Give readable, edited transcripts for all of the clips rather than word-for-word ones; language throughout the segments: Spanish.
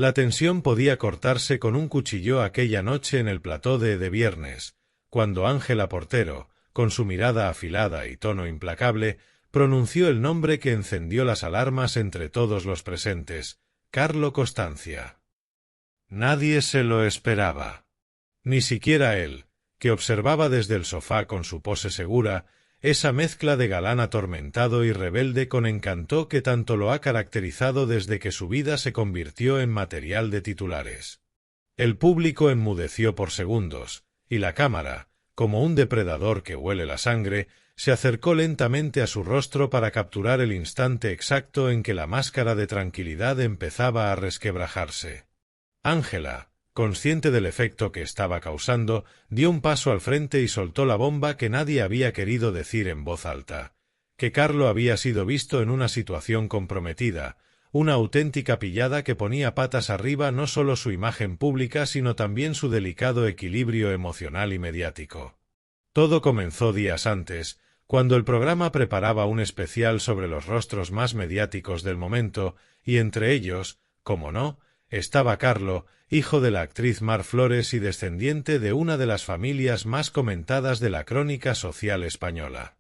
La tensión podía cortarse con un cuchillo aquella noche en el plató de Viernes, cuando Ángela Portero, con su mirada afilada y tono implacable, pronunció el nombre que encendió las alarmas entre todos los presentes: Carlo Costanza. Nadie se lo esperaba. Ni siquiera él, que observaba desde el sofá con su pose segura, esa mezcla de galán atormentado y rebelde con encanto que tanto lo ha caracterizado desde que su vida se convirtió en material de titulares. El público enmudeció por segundos, y la cámara, como un depredador que huele la sangre, se acercó lentamente a su rostro para capturar el instante exacto en que la máscara de tranquilidad empezaba a resquebrajarse. Ángela, consciente del efecto que estaba causando, dio un paso al frente y soltó la bomba que nadie había querido decir en voz alta: que Carlo había sido visto en una situación comprometida, una auténtica pillada que ponía patas arriba no solo su imagen pública sino también su delicado equilibrio emocional y mediático. Todo comenzó días antes, cuando el programa preparaba un especial sobre los rostros más mediáticos del momento, y entre ellos, como no, estaba Carlo, hijo de la actriz Mar Flores y descendiente de una de las familias más comentadas de la crónica social española.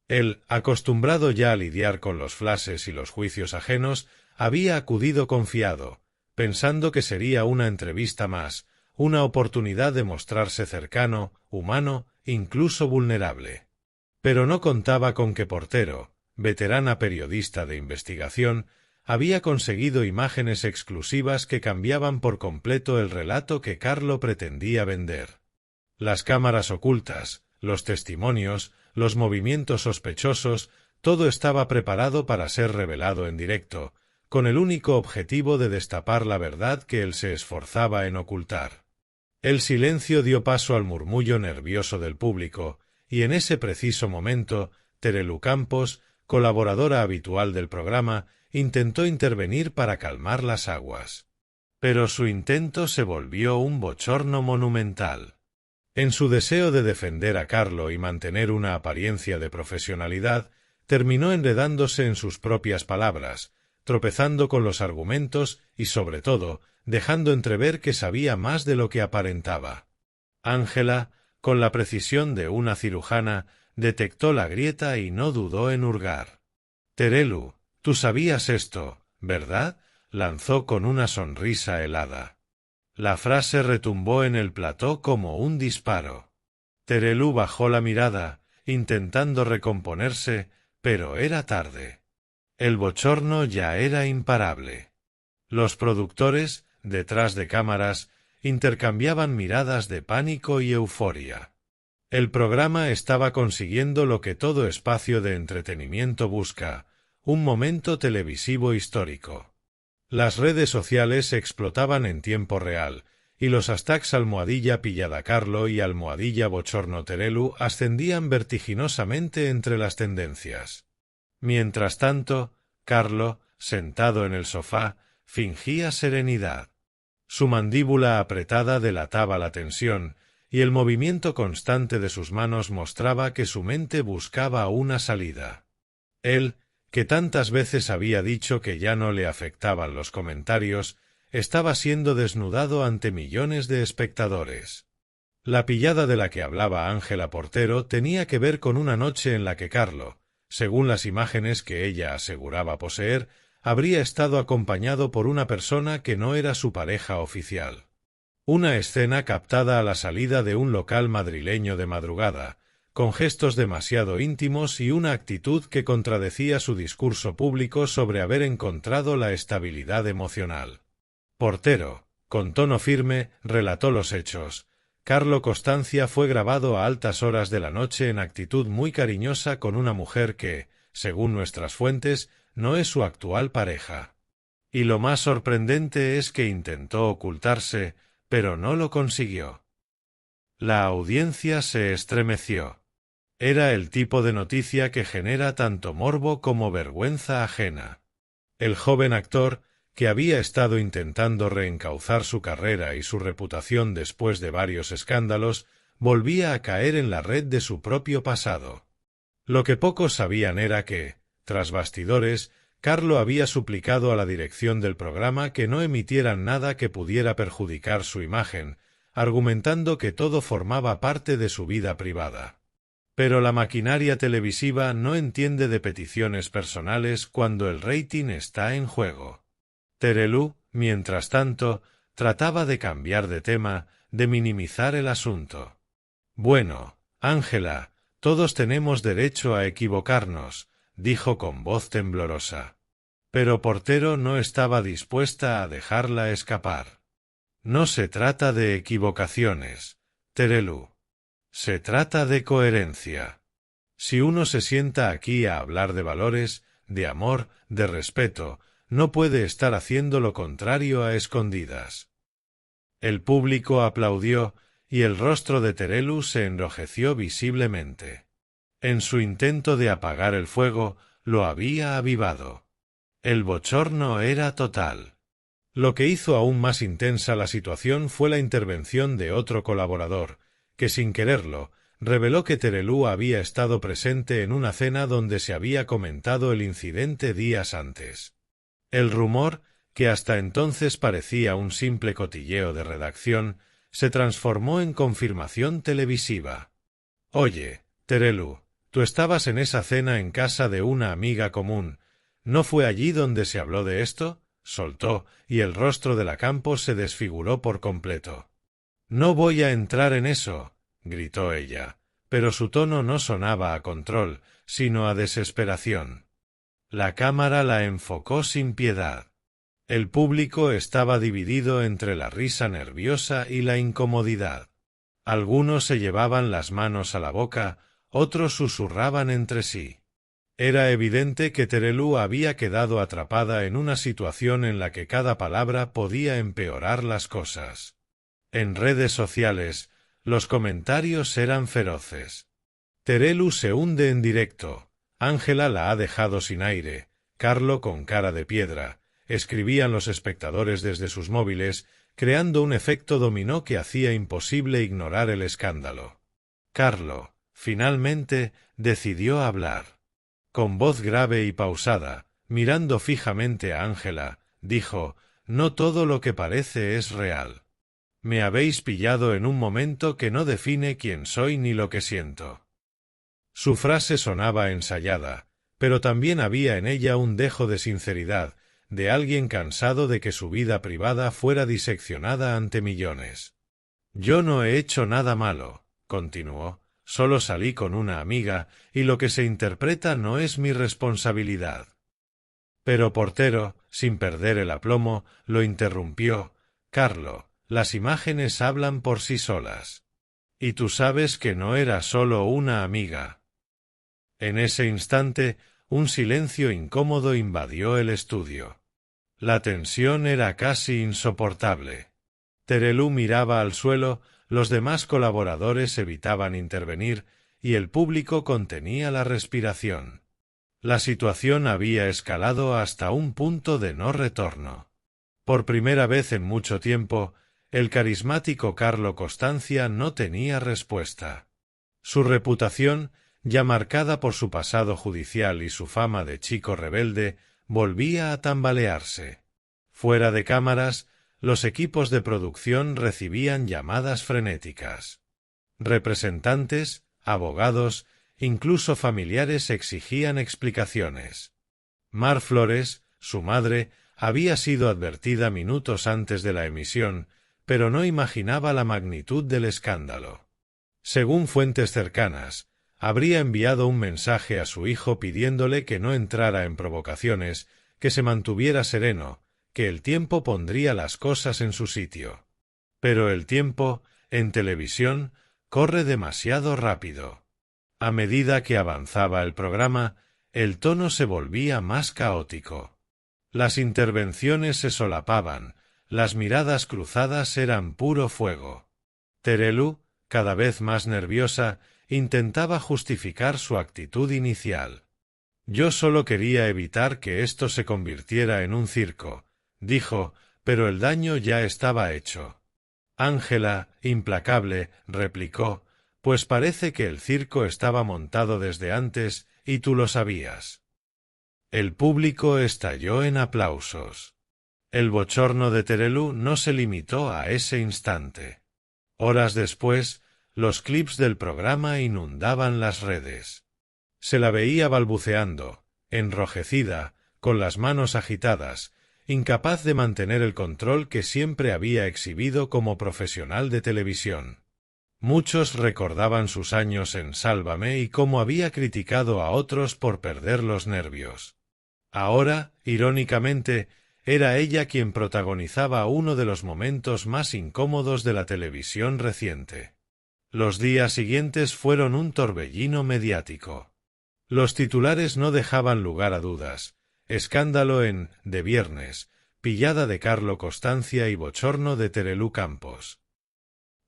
Él, acostumbrado ya a lidiar con los flashes y los juicios ajenos, había acudido confiado, pensando que sería una entrevista más, una oportunidad de mostrarse cercano, humano, incluso vulnerable. Pero no contaba con que Portero, veterana periodista de investigación, había conseguido imágenes exclusivas que cambiaban por completo el relato que Carlo pretendía vender. Las cámaras ocultas, los testimonios, los movimientos sospechosos, todo estaba preparado para ser revelado en directo, con el único objetivo de destapar la verdad que él se esforzaba en ocultar. El silencio dio paso al murmullo nervioso del público, y en ese preciso momento, Terelu Campos, colaboradora habitual del programa, intentó intervenir para calmar las aguas. Pero su intento se volvió un bochorno monumental. En su deseo de defender a Carlo y mantener una apariencia de profesionalidad, terminó enredándose en sus propias palabras, tropezando con los argumentos y, sobre todo, dejando entrever que sabía más de lo que aparentaba. Ángela, con la precisión de una cirujana, detectó la grieta y no dudó en hurgar. «Terelu, tú sabías esto, ¿verdad?», lanzó con una sonrisa helada. La frase retumbó en el plató como un disparo. Terelu bajó la mirada, intentando recomponerse, pero era tarde. El bochorno ya era imparable. Los productores, detrás de cámaras, intercambiaban miradas de pánico y euforia. El programa estaba consiguiendo lo que todo espacio de entretenimiento busca: un momento televisivo histórico. Las redes sociales explotaban en tiempo real, y los hashtags #pilladacarlo y #bochornoterelu ascendían vertiginosamente entre las tendencias. Mientras tanto, Carlo, sentado en el sofá, fingía serenidad. Su mandíbula apretada delataba la tensión, y el movimiento constante de sus manos mostraba que su mente buscaba una salida. Él, que tantas veces había dicho que ya no le afectaban los comentarios, estaba siendo desnudado ante millones de espectadores. La pillada de la que hablaba Ángela Portero tenía que ver con una noche en la que Carlo, según las imágenes que ella aseguraba poseer, habría estado acompañado por una persona que no era su pareja oficial. Una escena captada a la salida de un local madrileño de madrugada, con gestos demasiado íntimos y una actitud que contradecía su discurso público sobre haber encontrado la estabilidad emocional. Portero, con tono firme, relató los hechos. Carlo Costanza fue grabado a altas horas de la noche en actitud muy cariñosa con una mujer que, según nuestras fuentes, no es su actual pareja. Y lo más sorprendente es que intentó ocultarse, pero no lo consiguió. La audiencia se estremeció. Era el tipo de noticia que genera tanto morbo como vergüenza ajena. El joven actor, que había estado intentando reencauzar su carrera y su reputación después de varios escándalos, volvía a caer en la red de su propio pasado. Lo que pocos sabían era que, tras bastidores, Carlo había suplicado a la dirección del programa que no emitieran nada que pudiera perjudicar su imagen, argumentando que todo formaba parte de su vida privada. Pero la maquinaria televisiva no entiende de peticiones personales cuando el rating está en juego. Terelú, mientras tanto, trataba de cambiar de tema, de minimizar el asunto. «Bueno, Ángela, todos tenemos derecho a equivocarnos», dijo con voz temblorosa. Pero Portero no estaba dispuesta a dejarla escapar. «No se trata de equivocaciones, Terelú. Se trata de coherencia. Si uno se sienta aquí a hablar de valores, de amor, de respeto, no puede estar haciendo lo contrario a escondidas». El público aplaudió, y el rostro de Terelú se enrojeció visiblemente. En su intento de apagar el fuego, lo había avivado. El bochorno era total. Lo que hizo aún más intensa la situación fue la intervención de otro colaborador, que sin quererlo, reveló que Terelú había estado presente en una cena donde se había comentado el incidente días antes. El rumor, que hasta entonces parecía un simple cotilleo de redacción, se transformó en confirmación televisiva. «Oye, Terelú, tú estabas en esa cena en casa de una amiga común. ¿No fue allí donde se habló de esto?», soltó, y el rostro de la Campos se desfiguró por completo. «No voy a entrar en eso», gritó ella, pero su tono no sonaba a control, sino a desesperación. La cámara la enfocó sin piedad. El público estaba dividido entre la risa nerviosa y la incomodidad. Algunos se llevaban las manos a la boca, otros susurraban entre sí. Era evidente que Terelú había quedado atrapada en una situación en la que cada palabra podía empeorar las cosas. En redes sociales, los comentarios eran feroces. «Terelú se hunde en directo», «Ángela la ha dejado sin aire», «Carlo con cara de piedra», escribían los espectadores desde sus móviles, creando un efecto dominó que hacía imposible ignorar el escándalo. Carlo, finalmente, decidió hablar. Con voz grave y pausada, mirando fijamente a Ángela, dijo: «No todo lo que parece es real. Me habéis pillado en un momento que no define quién soy ni lo que siento». Su frase sonaba ensayada, pero también había en ella un dejo de sinceridad, de alguien cansado de que su vida privada fuera diseccionada ante millones. «Yo no he hecho nada malo», continuó, «solo salí con una amiga, y lo que se interpreta no es mi responsabilidad». Pero Portero, sin perder el aplomo, lo interrumpió: «Carlo, las imágenes hablan por sí solas. Y tú sabes que no era solo una amiga». En ese instante, un silencio incómodo invadió el estudio. La tensión era casi insoportable. Terelú miraba al suelo, los demás colaboradores evitaban intervenir, y el público contenía la respiración. La situación había escalado hasta un punto de no retorno. Por primera vez en mucho tiempo, el carismático Carlo Costanza no tenía respuesta. Su reputación, ya marcada por su pasado judicial y su fama de chico rebelde, volvía a tambalearse. Fuera de cámaras, los equipos de producción recibían llamadas frenéticas. Representantes, abogados, incluso familiares exigían explicaciones. Mar Flores, su madre, había sido advertida minutos antes de la emisión, pero no imaginaba la magnitud del escándalo. Según fuentes cercanas, habría enviado un mensaje a su hijo pidiéndole que no entrara en provocaciones, que se mantuviera sereno, que el tiempo pondría las cosas en su sitio. Pero el tiempo, en televisión, corre demasiado rápido. A medida que avanzaba el programa, el tono se volvía más caótico. Las intervenciones se solapaban, las miradas cruzadas eran puro fuego. Terelú, cada vez más nerviosa, intentaba justificar su actitud inicial. «Yo solo quería evitar que esto se convirtiera en un circo», dijo, pero el daño ya estaba hecho. Ángela, implacable, replicó: «Pues parece que el circo estaba montado desde antes, y tú lo sabías». El público estalló en aplausos. El bochorno de Terelu no se limitó a ese instante. Horas después, los clips del programa inundaban las redes. Se la veía balbuceando, enrojecida, con las manos agitadas, incapaz de mantener el control que siempre había exhibido como profesional de televisión. Muchos recordaban sus años en Sálvame y cómo había criticado a otros por perder los nervios. Ahora, irónicamente, era ella quien protagonizaba uno de los momentos más incómodos de la televisión reciente. Los días siguientes fueron un torbellino mediático. Los titulares no dejaban lugar a dudas. Escándalo en De Viernes, pillada de Carlo Costancia y bochorno de Terelu Campos.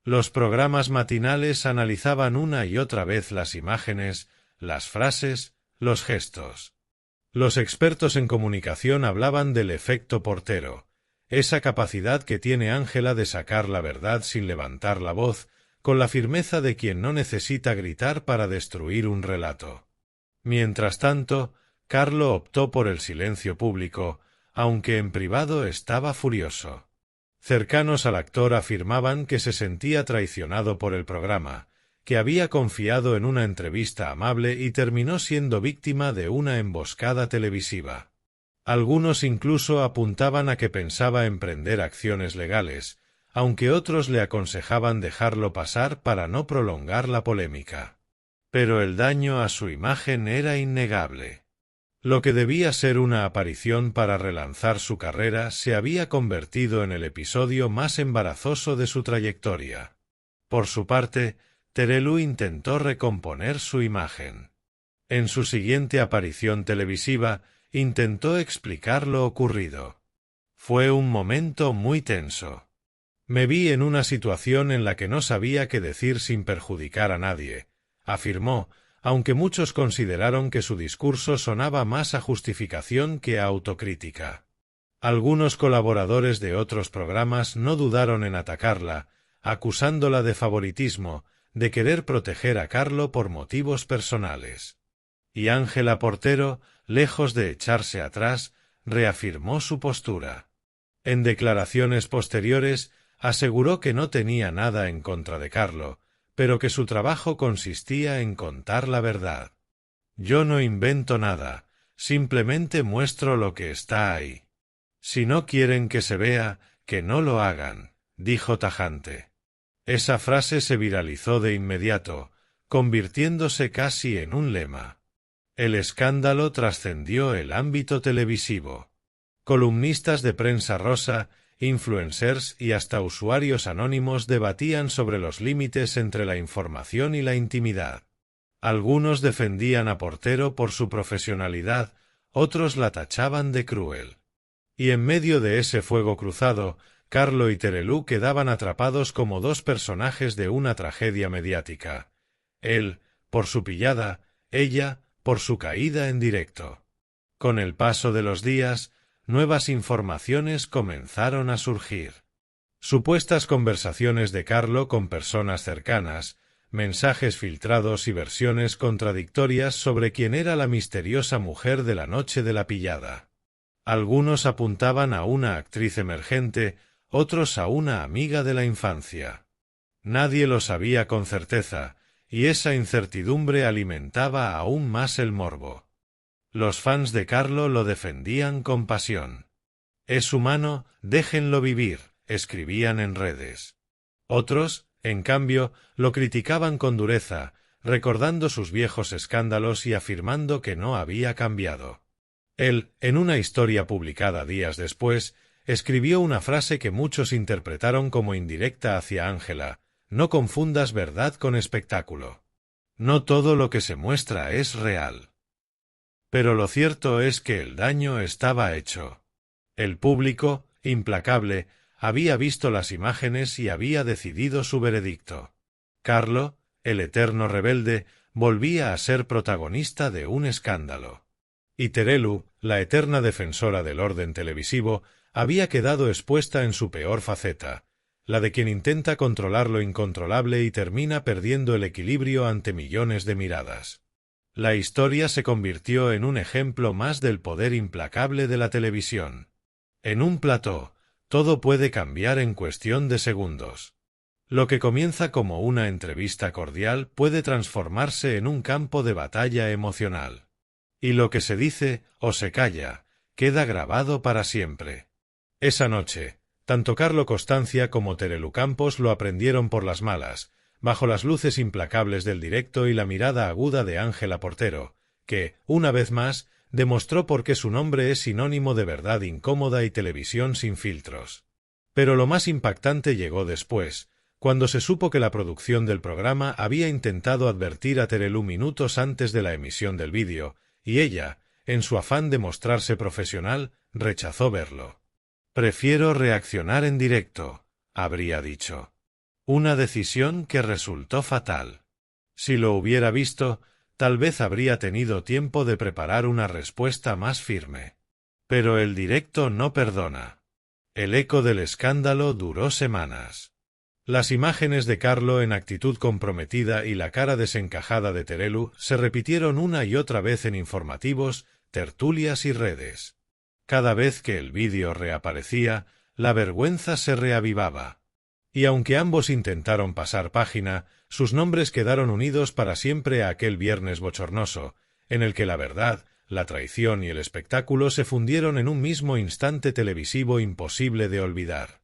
Los programas matinales analizaban una y otra vez las imágenes, las frases, los gestos. Los expertos en comunicación hablaban del efecto portero, esa capacidad que tiene Ángela de sacar la verdad sin levantar la voz, con la firmeza de quien no necesita gritar para destruir un relato. Mientras tanto, Carlo optó por el silencio público, aunque en privado estaba furioso. Cercanos al actor afirmaban que se sentía traicionado por el programa, que había confiado en una entrevista amable y terminó siendo víctima de una emboscada televisiva. Algunos incluso apuntaban a que pensaba emprender acciones legales, aunque otros le aconsejaban dejarlo pasar para no prolongar la polémica. Pero el daño a su imagen era innegable. Lo que debía ser una aparición para relanzar su carrera se había convertido en el episodio más embarazoso de su trayectoria. Por su parte, Terelu intentó recomponer su imagen. En su siguiente aparición televisiva, intentó explicar lo ocurrido. Fue un momento muy tenso. Me vi en una situación en la que no sabía qué decir sin perjudicar a nadie, afirmó, aunque muchos consideraron que su discurso sonaba más a justificación que a autocrítica. Algunos colaboradores de otros programas no dudaron en atacarla, acusándola de favoritismo, de querer proteger a Carlo por motivos personales. Y Ángela Portero, lejos de echarse atrás, reafirmó su postura. En declaraciones posteriores, aseguró que no tenía nada en contra de Carlo, pero que su trabajo consistía en contar la verdad. Yo no invento nada, simplemente muestro lo que está ahí. Si no quieren que se vea, que no lo hagan, dijo tajante. Esa frase se viralizó de inmediato, convirtiéndose casi en un lema. El escándalo trascendió el ámbito televisivo. Columnistas de prensa rosa, influencers y hasta usuarios anónimos debatían sobre los límites entre la información y la intimidad. Algunos defendían a Portero por su profesionalidad, otros la tachaban de cruel. Y en medio de ese fuego cruzado, Carlo y Terelu quedaban atrapados como dos personajes de una tragedia mediática. Él, por su pillada, ella, por su caída en directo. Con el paso de los días, nuevas informaciones comenzaron a surgir. Supuestas conversaciones de Carlo con personas cercanas, mensajes filtrados y versiones contradictorias sobre quién era la misteriosa mujer de la noche de la pillada. Algunos apuntaban a una actriz emergente, otros a una amiga de la infancia. Nadie lo sabía con certeza, y esa incertidumbre alimentaba aún más el morbo. Los fans de Carlo lo defendían con pasión. «Es humano, déjenlo vivir», escribían en redes. Otros, en cambio, lo criticaban con dureza, recordando sus viejos escándalos y afirmando que no había cambiado. Él, en una historia publicada días después, escribió una frase que muchos interpretaron como indirecta hacia Ángela: «No confundas verdad con espectáculo. No todo lo que se muestra es real». Pero lo cierto es que el daño estaba hecho. El público, implacable, había visto las imágenes y había decidido su veredicto. Carlo, el eterno rebelde, volvía a ser protagonista de un escándalo. Y Terelu, la eterna defensora del orden televisivo, había quedado expuesta en su peor faceta, la de quien intenta controlar lo incontrolable y termina perdiendo el equilibrio ante millones de miradas. La historia se convirtió en un ejemplo más del poder implacable de la televisión. En un plató, todo puede cambiar en cuestión de segundos. Lo que comienza como una entrevista cordial puede transformarse en un campo de batalla emocional. Y lo que se dice, o se calla, queda grabado para siempre. Esa noche, tanto Carlo Costanza como Terelu Campos lo aprendieron por las malas, bajo las luces implacables del directo y la mirada aguda de Ángela Portero, que, una vez más, demostró por qué su nombre es sinónimo de verdad incómoda y televisión sin filtros. Pero lo más impactante llegó después, cuando se supo que la producción del programa había intentado advertir a Terelu minutos antes de la emisión del vídeo, y ella, en su afán de mostrarse profesional, rechazó verlo. «Prefiero reaccionar en directo», habría dicho. Una decisión que resultó fatal. Si lo hubiera visto, tal vez habría tenido tiempo de preparar una respuesta más firme. Pero el directo no perdona. El eco del escándalo duró semanas. Las imágenes de Carlo en actitud comprometida y la cara desencajada de Terelu se repitieron una y otra vez en informativos, tertulias y redes. Cada vez que el vídeo reaparecía, la vergüenza se reavivaba. Y aunque ambos intentaron pasar página, sus nombres quedaron unidos para siempre a aquel viernes bochornoso, en el que la verdad, la traición y el espectáculo se fundieron en un mismo instante televisivo imposible de olvidar.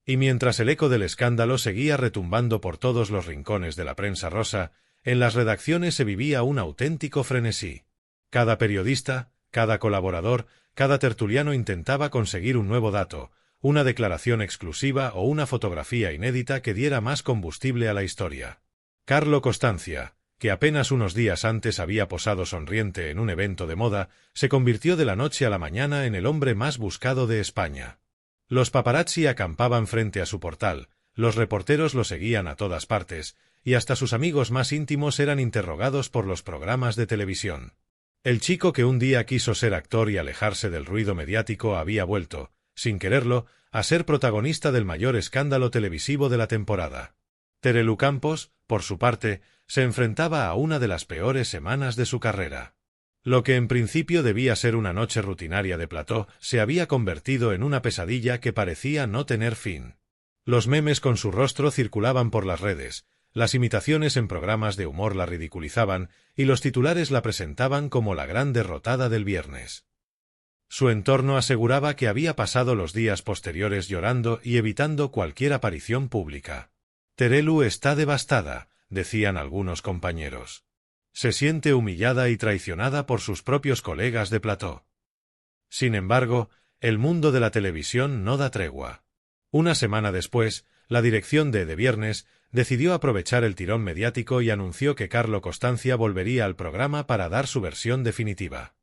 Y mientras el eco del escándalo seguía retumbando por todos los rincones de la prensa rosa, en las redacciones se vivía un auténtico frenesí. Cada periodista, cada colaborador, cada tertuliano intentaba conseguir un nuevo dato, una declaración exclusiva o una fotografía inédita que diera más combustible a la historia. Carlo Costanza, que apenas unos días antes había posado sonriente en un evento de moda, se convirtió de la noche a la mañana en el hombre más buscado de España. Los paparazzi acampaban frente a su portal, los reporteros lo seguían a todas partes, y hasta sus amigos más íntimos eran interrogados por los programas de televisión. El chico que un día quiso ser actor y alejarse del ruido mediático había vuelto, sin quererlo, a ser protagonista del mayor escándalo televisivo de la temporada. Terelu Campos, por su parte, se enfrentaba a una de las peores semanas de su carrera. Lo que en principio debía ser una noche rutinaria de plató se había convertido en una pesadilla que parecía no tener fin. Los memes con su rostro circulaban por las redes, las imitaciones en programas de humor la ridiculizaban y los titulares la presentaban como la gran derrotada del viernes. Su entorno aseguraba que había pasado los días posteriores llorando y evitando cualquier aparición pública. «Terelu está devastada», decían algunos compañeros. Se siente humillada y traicionada por sus propios colegas de plató. Sin embargo, el mundo de la televisión no da tregua. Una semana después, la dirección de Viernes decidió aprovechar el tirón mediático y anunció que Carlo Costanza volvería al programa para dar su versión definitiva.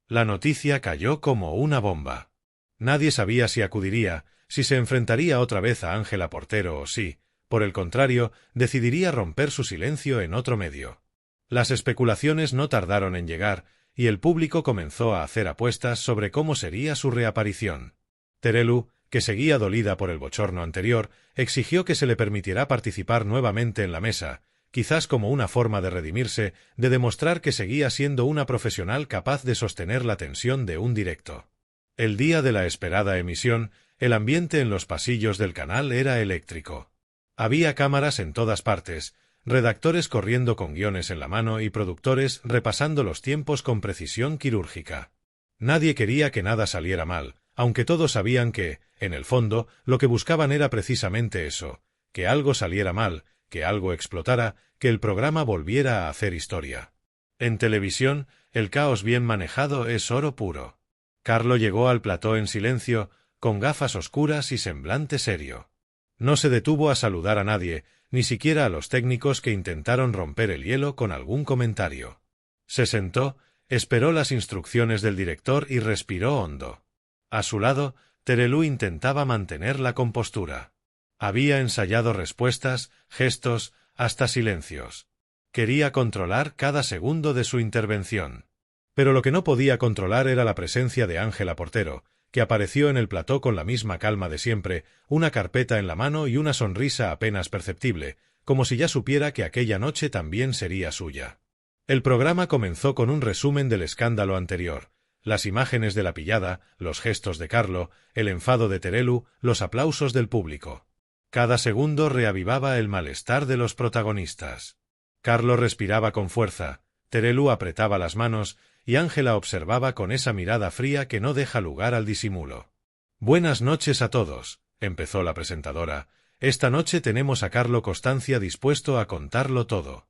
La noticia cayó como una bomba. Nadie sabía si acudiría, si se enfrentaría otra vez a Ángela Portero o si, por el contrario, decidiría romper su silencio en otro medio. Las especulaciones no tardaron en llegar, y el público comenzó a hacer apuestas sobre cómo sería su reaparición. Terelu, que seguía dolida por el bochorno anterior, exigió que se le permitiera participar nuevamente en la mesa, quizás como una forma de redimirse, de demostrar que seguía siendo una profesional capaz de sostener la tensión de un directo. El día de la esperada emisión, el ambiente en los pasillos del canal era eléctrico. Había cámaras en todas partes, redactores corriendo con guiones en la mano y productores repasando los tiempos con precisión quirúrgica. Nadie quería que nada saliera mal, aunque todos sabían que, en el fondo, lo que buscaban era precisamente eso, que algo saliera mal, que algo explotara, que el programa volviera a hacer historia. En televisión, el caos bien manejado es oro puro. Carlo llegó al plató en silencio, con gafas oscuras y semblante serio. No se detuvo a saludar a nadie, ni siquiera a los técnicos que intentaron romper el hielo con algún comentario. Se sentó, esperó las instrucciones del director y respiró hondo. A su lado, Terelu intentaba mantener la compostura. Había ensayado respuestas, gestos, hasta silencios. Quería controlar cada segundo de su intervención. Pero lo que no podía controlar era la presencia de Ángela Portero, que apareció en el plató con la misma calma de siempre, una carpeta en la mano y una sonrisa apenas perceptible, como si ya supiera que aquella noche también sería suya. El programa comenzó con un resumen del escándalo anterior, las imágenes de la pillada, los gestos de Carlo, el enfado de Terelu, los aplausos del público. Cada segundo reavivaba el malestar de los protagonistas. Carlo respiraba con fuerza, Terelu apretaba las manos, y Ángela observaba con esa mirada fría que no deja lugar al disimulo. «Buenas noches a todos», empezó la presentadora. «Esta noche tenemos a Carlo Costanza dispuesto a contarlo todo».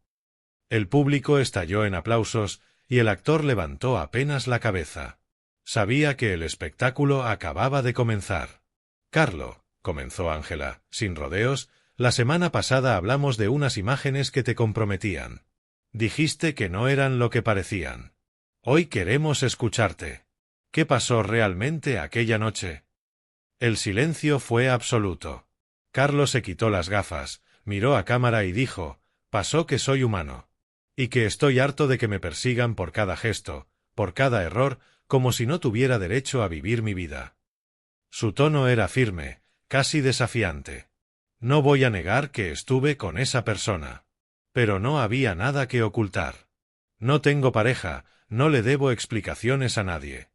El público estalló en aplausos, y el actor levantó apenas la cabeza. Sabía que el espectáculo acababa de comenzar. «Carlo», comenzó Ángela, sin rodeos, «la semana pasada hablamos de unas imágenes que te comprometían. Dijiste que no eran lo que parecían. Hoy queremos escucharte. ¿Qué pasó realmente aquella noche?» El silencio fue absoluto. Carlo se quitó las gafas, miró a cámara y dijo: «Pasó que soy humano. Y que estoy harto de que me persigan por cada gesto, por cada error, como si no tuviera derecho a vivir mi vida». Su tono era firme, casi desafiante. «No voy a negar que estuve con esa persona. Pero no había nada que ocultar. No tengo pareja, no le debo explicaciones a nadie».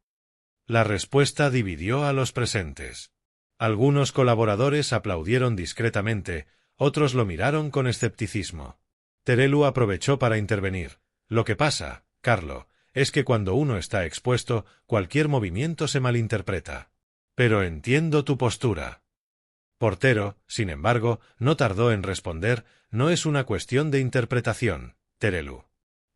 La respuesta dividió a los presentes. Algunos colaboradores aplaudieron discretamente, otros lo miraron con escepticismo. Terelu aprovechó para intervenir. «Lo que pasa, Carlo, es que cuando uno está expuesto, cualquier movimiento se malinterpreta. Pero entiendo tu postura». Portero, sin embargo, no tardó en responder: «No es una cuestión de interpretación, Terelu.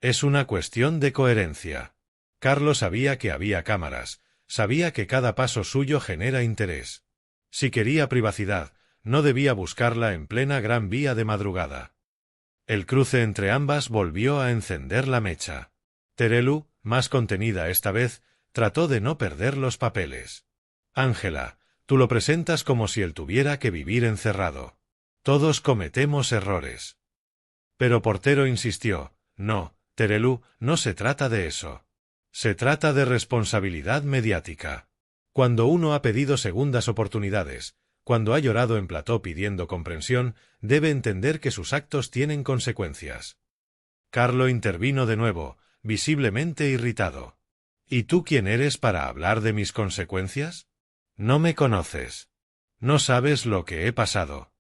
Es una cuestión de coherencia». Carlo sabía que había cámaras, sabía que cada paso suyo genera interés. Si quería privacidad, no debía buscarla en plena Gran Vía de madrugada. El cruce entre ambas volvió a encender la mecha. Terelu, más contenida esta vez, trató de no perder los papeles. «Ángela, tú lo presentas como si él tuviera que vivir encerrado. Todos cometemos errores». Pero Portero insistió: «No, Terelu, no se trata de eso. Se trata de responsabilidad mediática. Cuando uno ha pedido segundas oportunidades, cuando ha llorado en plató pidiendo comprensión, debe entender que sus actos tienen consecuencias». Carlo intervino de nuevo, visiblemente irritado. «¿Y tú quién eres para hablar de mis consecuencias? No me conoces. No sabes lo que he pasado».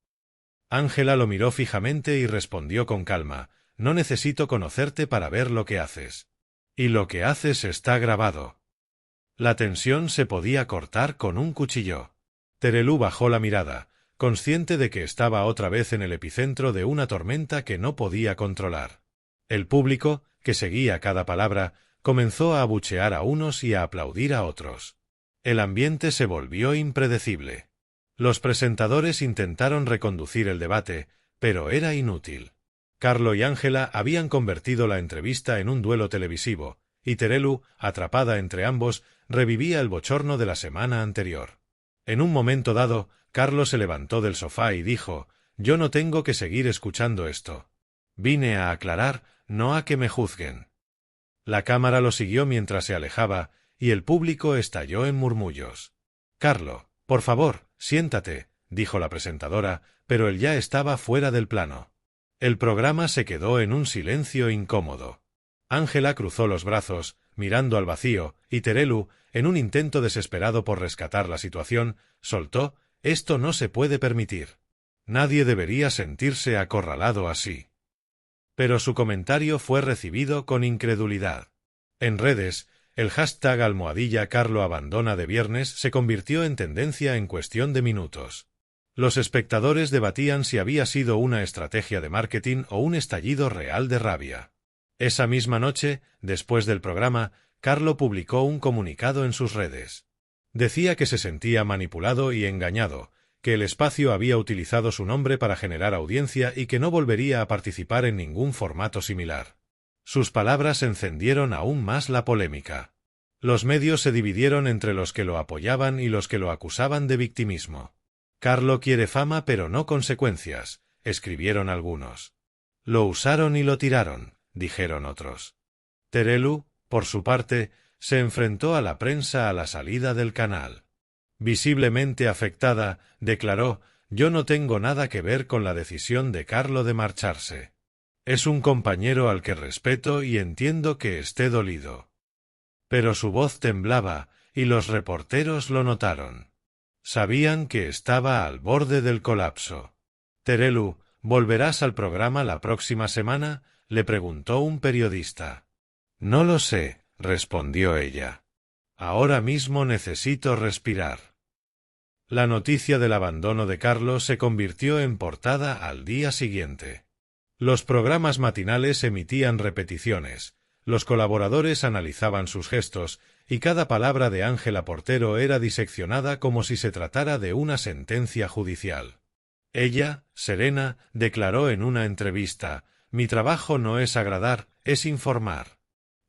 Ángela lo miró fijamente y respondió con calma: «No necesito conocerte para ver lo que haces. Y lo que haces está grabado». La tensión se podía cortar con un cuchillo. Terelu bajó la mirada, consciente de que estaba otra vez en el epicentro de una tormenta que no podía controlar. El público, que seguía cada palabra, comenzó a abuchear a unos y a aplaudir a otros. El ambiente se volvió impredecible. Los presentadores intentaron reconducir el debate, pero era inútil. Carlo y Ángela habían convertido la entrevista en un duelo televisivo, y Terelu, atrapada entre ambos, revivía el bochorno de la semana anterior. En un momento dado, Carlo se levantó del sofá y dijo: «Yo no tengo que seguir escuchando esto. Vine a aclarar, no a que me juzguen». La cámara lo siguió mientras se alejaba, y el público estalló en murmullos. «Carlo, por favor, siéntate», dijo la presentadora, pero él ya estaba fuera del plano. El programa se quedó en un silencio incómodo. Ángela cruzó los brazos, mirando al vacío, y Terelu, en un intento desesperado por rescatar la situación, soltó: «Esto no se puede permitir. Nadie debería sentirse acorralado así». Pero su comentario fue recibido con incredulidad. En redes, el hashtag #Carlo abandona de viernes se convirtió en tendencia en cuestión de minutos. Los espectadores debatían si había sido una estrategia de marketing o un estallido real de rabia. Esa misma noche, después del programa, Carlo publicó un comunicado en sus redes. Decía que se sentía manipulado y engañado, que el espacio había utilizado su nombre para generar audiencia y que no volvería a participar en ningún formato similar. Sus palabras encendieron aún más la polémica. Los medios se dividieron entre los que lo apoyaban y los que lo acusaban de victimismo. «Carlo quiere fama pero no consecuencias», escribieron algunos. «Lo usaron y lo tiraron», dijeron otros. Terelu, por su parte, se enfrentó a la prensa a la salida del canal. Visiblemente afectada, declaró: «Yo no tengo nada que ver con la decisión de Carlo de marcharse. Es un compañero al que respeto y entiendo que esté dolido. Pero su voz temblaba, y los reporteros lo notaron. Sabían que estaba al borde del colapso. —Terelu, ¿volverás al programa la próxima semana? —le preguntó un periodista. —No lo sé —respondió ella—. Ahora mismo necesito respirar. La noticia del abandono de Carlo se convirtió en portada al día siguiente. Los programas matinales emitían repeticiones, los colaboradores analizaban sus gestos, y cada palabra de Ángela Portero era diseccionada como si se tratara de una sentencia judicial. Ella, serena, declaró en una entrevista: «Mi trabajo no es agradar, es informar.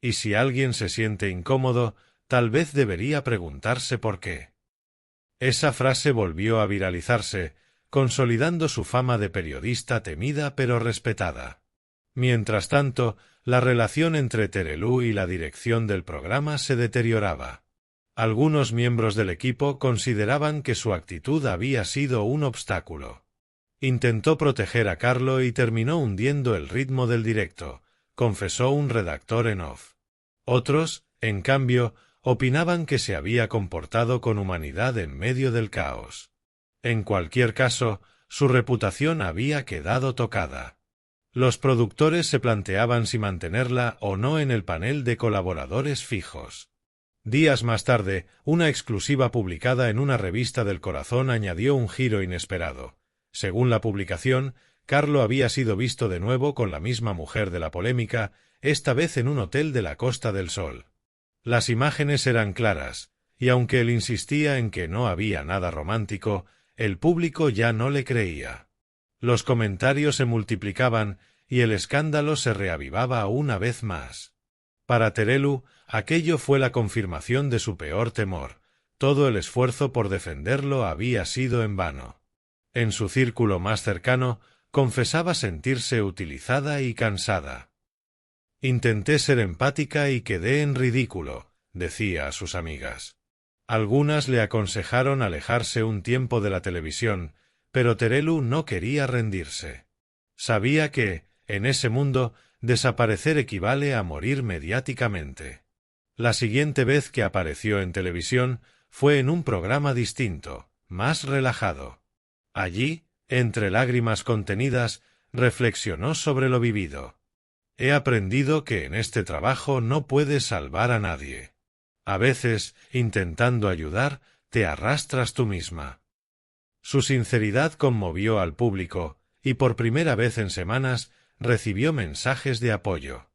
Y si alguien se siente incómodo, tal vez debería preguntarse por qué». Esa frase volvió a viralizarse, consolidando su fama de periodista temida pero respetada. Mientras tanto, la relación entre Terelu y la dirección del programa se deterioraba. Algunos miembros del equipo consideraban que su actitud había sido un obstáculo. Intentó proteger a Carlo y terminó hundiendo el ritmo del directo, confesó un redactor en off. Otros, en cambio, opinaban que se había comportado con humanidad en medio del caos. En cualquier caso, su reputación había quedado tocada. Los productores se planteaban si mantenerla o no en el panel de colaboradores fijos. Días más tarde, una exclusiva publicada en una revista del corazón añadió un giro inesperado. Según la publicación, Carlo había sido visto de nuevo con la misma mujer de la polémica, esta vez en un hotel de la Costa del Sol. Las imágenes eran claras, y aunque él insistía en que no había nada romántico, el público ya no le creía. Los comentarios se multiplicaban y el escándalo se reavivaba una vez más. Para Terelu, aquello fue la confirmación de su peor temor. Todo el esfuerzo por defenderlo había sido en vano. En su círculo más cercano, confesaba sentirse utilizada y cansada. «Intenté ser empática y quedé en ridículo», decía a sus amigas. Algunas le aconsejaron alejarse un tiempo de la televisión, pero Terelu no quería rendirse. Sabía que, en ese mundo, desaparecer equivale a morir mediáticamente. La siguiente vez que apareció en televisión fue en un programa distinto, más relajado. Allí, entre lágrimas contenidas, reflexionó sobre lo vivido. «He aprendido que en este trabajo no puedes salvar a nadie. A veces, intentando ayudar, te arrastras tú misma». Su sinceridad conmovió al público, y por primera vez en semanas recibió mensajes de apoyo.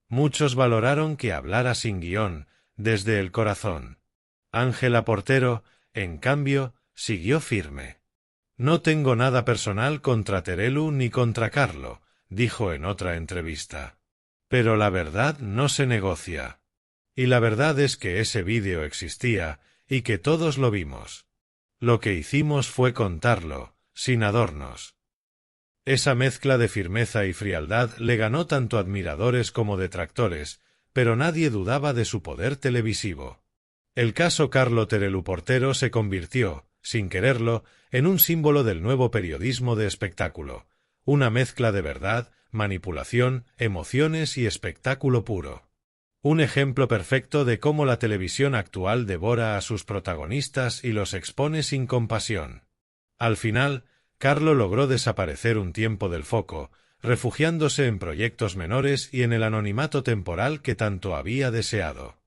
Muchos valoraron que hablara sin guión, desde el corazón. Ángela Portero, en cambio, siguió firme. «No tengo nada personal contra Terelu ni contra Carlo», dijo en otra entrevista. «Pero la verdad no se negocia. Y la verdad es que ese vídeo existía, y que todos lo vimos. Lo que hicimos fue contarlo, sin adornos». Esa mezcla de firmeza y frialdad le ganó tanto admiradores como detractores, pero nadie dudaba de su poder televisivo. El caso Carlo Terelu Portero se convirtió, sin quererlo, en un símbolo del nuevo periodismo de espectáculo, una mezcla de verdad, manipulación, emociones y espectáculo puro. Un ejemplo perfecto de cómo la televisión actual devora a sus protagonistas y los expone sin compasión. Al final, Carlo logró desaparecer un tiempo del foco, refugiándose en proyectos menores y en el anonimato temporal que tanto había deseado.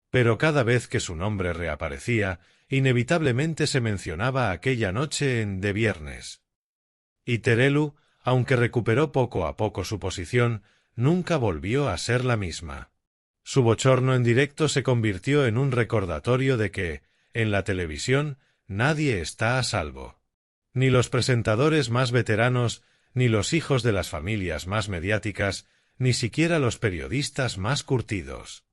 Pero cada vez que su nombre reaparecía, inevitablemente se mencionaba aquella noche en De Viernes. Y Terelu, aunque recuperó poco a poco su posición, nunca volvió a ser la misma. Su bochorno en directo se convirtió en un recordatorio de que, en la televisión, nadie está a salvo. Ni los presentadores más veteranos, ni los hijos de las familias más mediáticas, ni siquiera los periodistas más curtidos.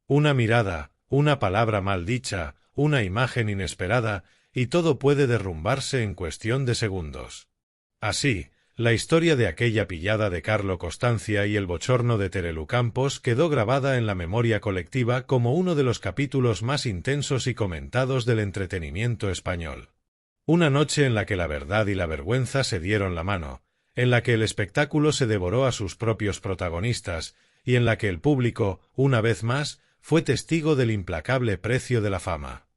Una mirada, una palabra mal dicha, una imagen inesperada, y todo puede derrumbarse en cuestión de segundos. Así, la historia de aquella pillada de Carlo Costancia y el bochorno de Terelu Campos quedó grabada en la memoria colectiva como uno de los capítulos más intensos y comentados del entretenimiento español. Una noche en la que la verdad y la vergüenza se dieron la mano, en la que el espectáculo se devoró a sus propios protagonistas y en la que el público, una vez más, fue testigo del implacable precio de la fama.